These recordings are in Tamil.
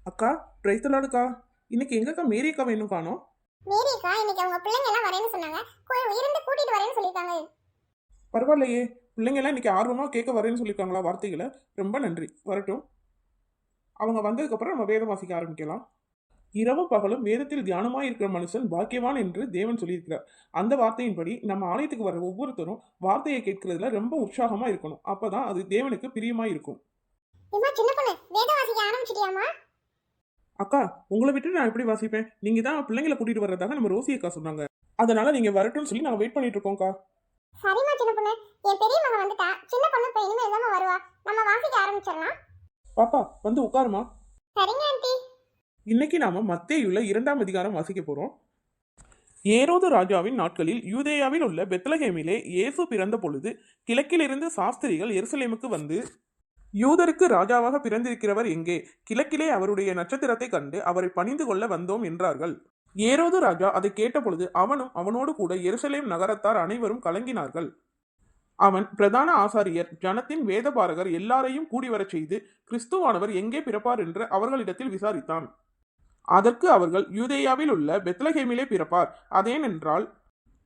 அக்கா, பிரைத்தலாடுக்கா. இன்னைக்கு எங்கக்கா மேரி அக்கா வேணும் காணோம்? மேரிக்கா இன்னைக்கு அவங்க பிள்ளைங்க எல்லாம் வரேன்னு சொன்னாங்க. இருந்து கூட்டிட்டு வரேன்னு சொல்லிருக்காங்க. பரவாயில்லையே, பிள்ளைங்க எல்லாம் இன்னைக்கு ஆர்வமா கேட்க வரேன்னு சொல்லியிருக்காங்களா வார்த்தைகளை? ரொம்ப நன்றி, வரட்டும். அவங்க வந்ததுக்கப்புறம் நம்ம வேதம் வாசிக்க ஆரம்பிக்கலாம். இரவும் பகலும் வேதத்தில் தியானமாய் இருக்கிற மனுஷன் பாக்கியவான் என்று தேவன் சொல்லியிருக்கிறார். அந்த வார்த்தையின்படி நம்ம ஆலயத்துக்கு வர ஒவ்வொருத்தரும் வார்த்தையை கேட்கறதுல ரொம்ப உற்சாகமா இருக்கணும். அப்பதான் அது தேவனுக்கு பிரியமா இருக்கும். இம்மா சின்ன பொண்ணு வேதம் வாசிக்க ஆரம்பிச்சிட்டியாமா? அக்கா, உங்களை விட்டு நான் எப்படி வாசிப்பேன்? நீங்க தான் பிள்ளைங்களை கூட்டிட்டு வர்றதாக நம்ம ரோசி அக்கா சொன்னாங்க. அதனால நீங்க வரட்டும்னு சொல்லி நாங்க வெயிட் பண்ணிட்டு இருக்கோம்க்கா. சரிம்மா சின்ன பொண்ணு, என் பெரிய மகன் வந்துட்டா. சின்ன பொண்ணு இப்ப இனிமே தான் வருவா. நம்ம வாசிக்க ஆரம்பிச்சிடலாம். பாப்பா, வந்து உட்காருமா. சரிங்க ஆண்டி. இன்னைக்கு நாம மத்தேயுல 2ஆம் அதிகாரம் வாசிக்க போறோம். ஏரோது ராஜாவின் நாட்களில் யூதேயாவில் உள்ள பெத்லகேமிலே இயேசு பிறந்த பொழுது கிழக்கிலிருந்து சாஸ்திரிகள் எருசலேமுக்கு வந்து, யூதருக்கு ராஜாவாக பிறந்திருக்கிறவர் எங்கே? கிழக்கிலே அவருடைய நட்சத்திரத்தை கண்டு அவரை பணிந்து கொள்ள வந்தோம் என்றார்கள். ஏரோது ராஜா அதை கேட்டபொழுது அவனும் அவனோடு கூட எருசலேம் நகரத்தார் அனைவரும் கலங்கினார்கள். அவன் பிரதான ஆசாரியர், ஜனத்தின் வேதபாரகர் எல்லாரையும் கூடி வரச் செய்து கிறிஸ்துவானவர் எங்கே பிறப்பார் என்று அவர்களிடத்தில் விசாரித்தான். அதற்கு அவர்கள், யூதேயாவில் உள்ள பெத்லகேமிலே பிறப்பார். அதேனென்றால்,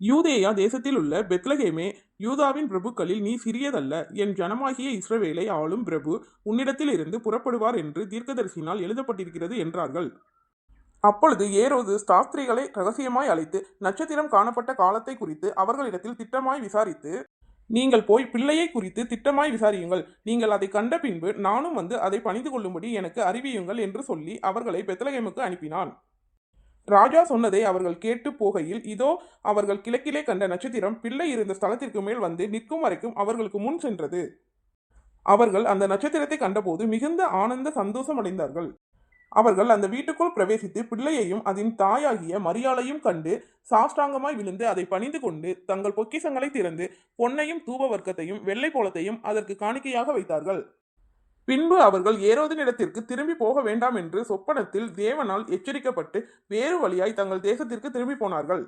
யூதேயா தேசத்தில் உள்ள பெத்லகேமே, யூதாவின் பிரபுக்களில் நீ சிறியதல்ல. என் ஜனமாகிய இஸ்ரவேலை ஆளும் பிரபு உன்னிடத்தில் இருந்து புறப்படுவார் என்று தீர்க்கதரிசினால் எழுதப்பட்டிருக்கிறது என்றார்கள். அப்பொழுது ஏரோது சாஸ்திரிகளை ரகசியமாய் அழைத்து நட்சத்திரம் காணப்பட்ட காலத்தை குறித்து அவர்களிடத்தில் திட்டமாய் விசாரித்து, நீங்கள் போய் பிள்ளையை குறித்து திட்டமாய் விசாரியுங்கள். நீங்கள் அதை கண்ட பின்பு நானும் வந்து அதை பணிந்து கொள்ளும்படி எனக்கு அறிவியுங்கள் என்று சொல்லி அவர்களை பெத்லகேமுக்கு அனுப்பினான். ராஜா சொன்னதை அவர்கள் கேட்டு போகையில், இதோ அவர்கள் கிழக்கிலே கண்ட நட்சத்திரம் பிள்ளை இருந்த ஸ்தலத்திற்கு மேல் வந்து நிற்கும் வரைக்கும் அவர்களுக்கு முன் சென்றது. அவர்கள் அந்த நட்சத்திரத்தை கண்டபோது மிகுந்த ஆனந்த சந்தோஷம் அடைந்தார்கள். அவர்கள் அந்த வீட்டுக்குள் பிரவேசித்து பிள்ளையையும் அதன் தாயாகிய மரியாளையும் கண்டு சாஷ்டாங்கமாய் விழுந்து அதை பணிந்து கொண்டு தங்கள் பொக்கிசங்களை திறந்து பொன்னையும் தூப வர்க்கத்தையும் வெள்ளை போலத்தையும் அதற்கு காணிக்கையாக வைத்தார்கள். பின்பு அவர்கள் ஏரோதினிடத்திற்கு திரும்பி போக வேண்டாம் என்று சொப்பனத்தில் தேவனால் எச்சரிக்கப்பட்டு வேறு வழியாய் தங்கள் தேசத்திற்கு திரும்பி போனார்கள்.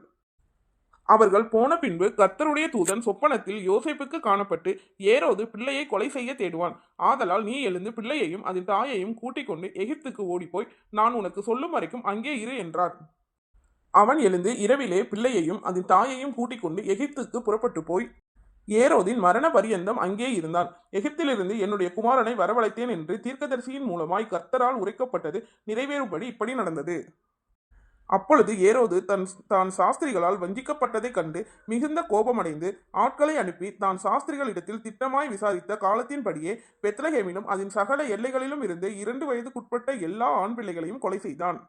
அவர்கள் போன பின்பு கர்த்தருடைய தூதன் சொப்பனத்தில் யோசேப்புக்கு காணப்பட்டு, ஏரோது பிள்ளையை கொலை செய்ய தேடுவான். ஆதலால் நீ எழுந்து பிள்ளையையும் அதன் தாயையும் கூட்டிக் கொண்டு எகிப்துக்கு ஓடிப்போய் நான் உனக்கு சொல்லும் வரைக்கும் அங்கே இரு என்றார். அவன் எழுந்து இரவிலே பிள்ளையையும் அதன் தாயையும் கூட்டிக் கொண்டு எகிப்துக்கு புறப்பட்டு போய் ஏரோதின் மரண பரியந்தம் அங்கே இருந்தான். எகிப்திலிருந்து என்னுடைய குமாரனை வரவழைத்தேன் என்று தீர்க்கதரிசியின் மூலமாய் கர்த்தரால் உரைக்கப்பட்டது நிறைவேறும்படி இப்படி நடந்தது. அப்பொழுது ஏரோது தான் சாஸ்திரிகளால் வஞ்சிக்கப்பட்டதைக் கண்டு மிகுந்த கோபமடைந்து ஆட்களை அனுப்பி தான் சாஸ்திரிகளிடத்தில் திட்டமாய் விசாரித்த காலத்தின்படியே பெத்லகேமிலும் அதன் சகல எல்லைகளிலும் இருந்து 2 வயதுக்குட்பட்ட எல்லா ஆண் பிள்ளைகளையும் கொலை செய்தான்.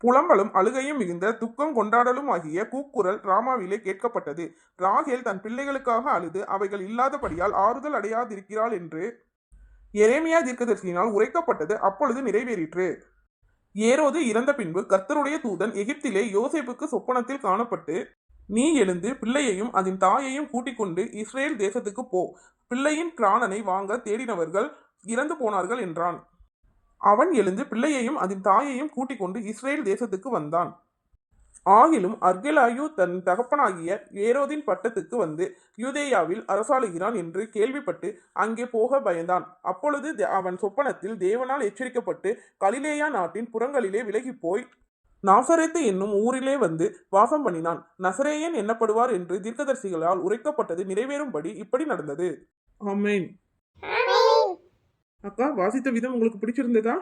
புலம்பலும் அழுகையும் மிகுந்த துக்கம் கொண்டாடலும் ஆகிய கூக்குரல் ராமாவிலே கேட்கப்பட்டது. ராகேல் தன் பிள்ளைகளுக்காக அழுது அவைகள் இல்லாதபடியால் ஆறுதல் அடையாதிருக்கிறாள் என்று எரேமியா தீர்க்கதரிசியினால் உரைக்கப்பட்டது அப்பொழுது நிறைவேறிற்று. ஏரோது இறந்த பின்பு கர்த்தருடைய தூதன் எகிப்திலே யோசேப்புக்கு சொப்பனத்தில் காணப்பட்டு, நீ எழுந்து பிள்ளையையும் அதன் தாயையும் கூட்டிக் கொண்டு இஸ்ரேல் தேசத்துக்கு போ. பிள்ளையின் பிராணனை வாங்க தேடினவர்கள் இறந்து போனார்கள் என்றான். அவன் எழுந்து பிள்ளையையும் அதன் தாயையும் கூட்டிக் கொண்டு இஸ்ரேல் தேசத்துக்கு வந்தான். ஆகிலும் அர்கெலாயு தன் தகப்பனாகிய ஏரோதின் பட்டத்துக்கு வந்து யூதேயாவில் அரசாளுகிறான் என்று கேள்விப்பட்டு அங்கே போக பயந்தான். அப்பொழுது அவன் சொப்பனத்தில் தேவனால் எச்சரிக்கப்பட்டு கலிலேயா நாட்டின் புறங்களிலே விலகி போய் நாசரேத்து என்னும் ஊரிலே வந்து வாசம் பண்ணினான். நசரேயன் எண்ணப்படுவார் என்று தீர்க்கதரிசிகளால் உரைக்கப்பட்டது நிறைவேறும்படி இப்படி நடந்தது. ஆமென். அக்கா, வாசித்த விதம் உங்களுக்கு பிடிச்சிருந்ததா?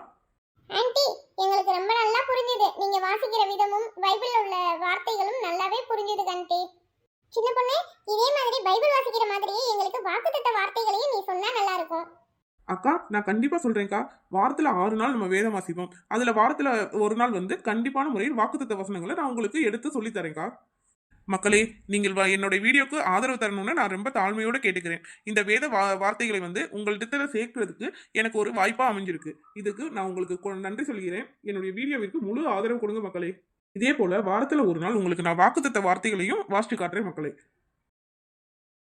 ஆண்டி, எங்களுக்கு ரொம்ப நல்லா புரிஞ்சுது. நீங்க வாசிக்கிற விதமும் பைபிள்ல உள்ள வார்த்தைகளும் நல்லாவே புரிஞ்சுது ஆண்டி. சின்ன பொண்ணு, இதே மாதிரி பைபிள் வாசிக்கிற மாதிரியே எங்களுக்கு வாக்குத்தத்த வார்த்தைகளையும் நீ சொன்னா நல்லா இருக்கும். அக்கா, நான் கண்டிப்பா சொல்றேன்க்கா. வாரத்துல 6 நாள் நம்ம வேதம் வாசிப்போம். அதுல வாரத்துல ஒரு நாள் வந்து கண்டிப்பான முறையில் வாக்குத்தத்த வசனங்களை நான் உங்களுக்கு எடுத்து சொல்லி தரேன்க்கா. மக்களே, நீங்கள் என்னோட வீடியோக்கு ஆதரவு தரணும்னு நான் ரொம்ப தாழ்மையோடு கேட்டுக்கிறேன். இந்த வேத வார்த்தைகளை வந்து உங்கள்கிட்ட சேர்க்கிறதுக்கு எனக்கு ஒரு வாய்ப்பா அமைஞ்சிருக்கு. இதுக்கு நான் உங்களுக்கு நன்றி சொல்கிறேன். என்னுடைய வீடியோவிற்கு முழு ஆதரவு கொடுங்க மக்களே. இதே போல வாரத்துல ஒரு நாள் உங்களுக்கு நான் வாக்குத்தத்த வார்த்தைகளையும் வாசிச்சு காட்டுறேன் மக்களே.